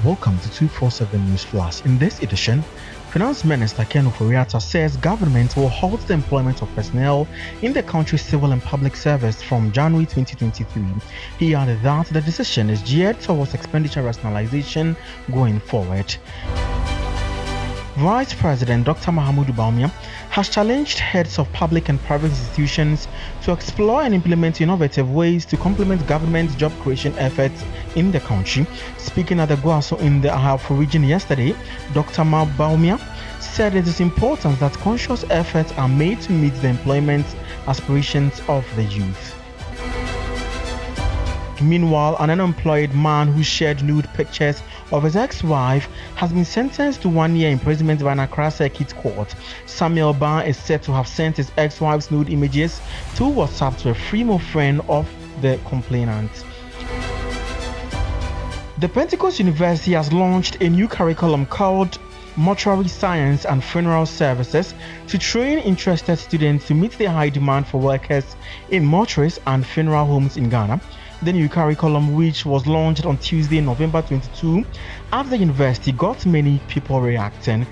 Welcome to 247 News Plus. In this edition, Finance Minister Ofori-Atta says government will halt the employment of personnel in the country's civil and public service from January 2023. He added that the decision is geared towards expenditure rationalisation going forward. Vice President Dr. Mahamudu Bawumia has challenged heads of public and private institutions to explore and implement innovative ways to complement government job creation efforts in the country. Speaking at the Gwaso in the Ahafo region yesterday, Dr. Bawumia said it is important that conscious efforts are made to meet the employment aspirations of the youth. Meanwhile, an unemployed man who shared nude pictures of his ex-wife has been sentenced to 1 year imprisonment by an Accra Circuit Court. Samuel Ban is said to have sent his ex-wife's nude images to WhatsApp to a Fremo friend of the complainant. The Pentecost University has launched a new curriculum called Mortuary Science and Funeral Services to train interested students to meet the high demand for workers in mortuaries and funeral homes in Ghana. The new curriculum, which was launched on Tuesday, November 22, at the university, got many people reacting.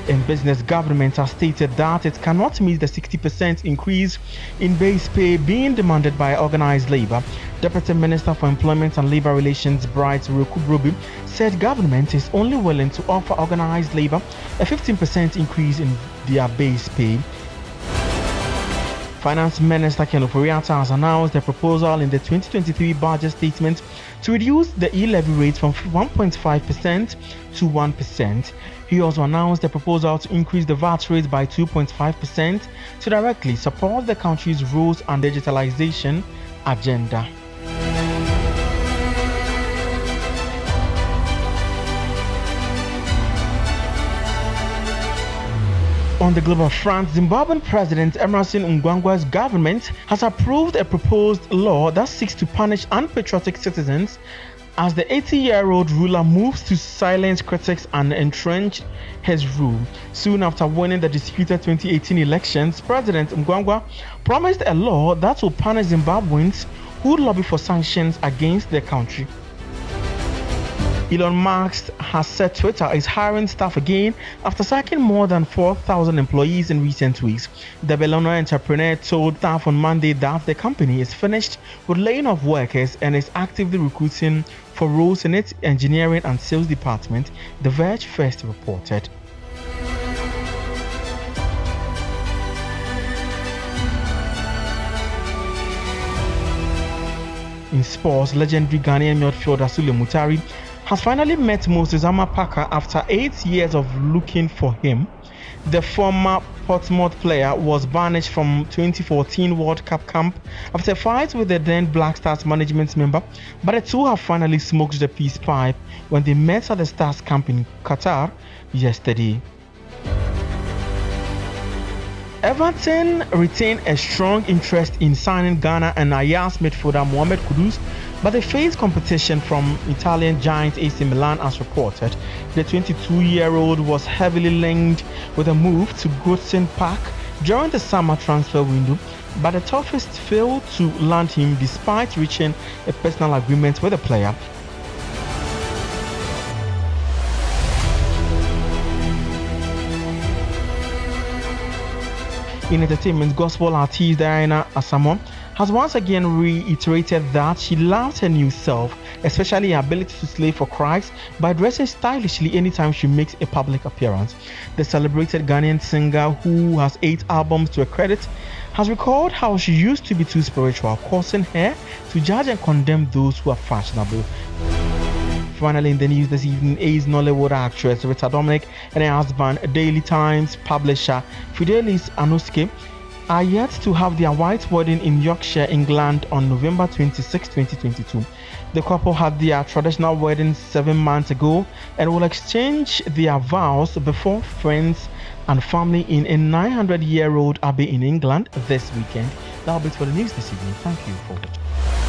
In business, government has stated that it cannot meet the 60% increase in base pay being demanded by organized labor. Deputy Minister for Employment and Labor Relations, Bright Rekubrobi, said government is only willing to offer organized labor a 15% increase in their base pay. Finance Minister Ofori-Atta has announced a proposal in the 2023 budget statement to reduce the e-levy rate from 1.5% to 1%. He also announced a proposal to increase the VAT rate by 2.5% to directly support the country's rules and digitalization agenda. On the global front, Zimbabwean President Emmerson Mnangagwa's government has approved a proposed law that seeks to punish unpatriotic citizens as the 80-year-old ruler moves to silence critics and entrench his rule. Soon after winning the disputed 2018 elections, President Mnangagwa promised a law that will punish Zimbabweans who lobby for sanctions against their country. Elon Musk has said Twitter is hiring staff again after sacking more than 4,000 employees in recent weeks. The billionaire entrepreneur told staff on Monday that the company is finished with laying off workers and is actively recruiting for roles in its engineering and sales department, The Verge first reported. In sports, legendary Ghanaian midfielder Sule Mutari has finally met Moses Amapaka after 8 years of looking for him. The former Portsmouth player was banished from 2014 World Cup camp after a fight with the then Black Stars management member, but the two have finally smoked the peace pipe when they met at the Stars camp in Qatar yesterday. Everton retained a strong interest in signing Ghana and Ajax midfielder Mohamed Kudus, but they faced competition from Italian giant AC Milan as reported. The 22-year-old was heavily linked with a move to Goodson Park during the summer transfer window, but the toughest failed to land him despite reaching a personal agreement with the player. In entertainment, gospel artist Diana ASAMOAH-I has once again reiterated that she loves her new self, especially her ability to slay for Christ by dressing stylishly anytime she makes a public appearance. The celebrated Ghanaian singer, who has 8 albums to her credit, has recalled how she used to be too spiritual, causing her to judge and condemn those who are fashionable. Finally, in the news this evening, A's Nollywood actress Rita Dominic and her husband, Daily Times publisher Fidelis ANOSIKE-'s, are yet to have their white wedding in Yorkshire, England on November 26, 2022. The couple had their traditional wedding 7 months ago and will exchange their vows before friends and family in a 900-year-old abbey in England this weekend. That'll be it for the news this evening. Thank you for watching.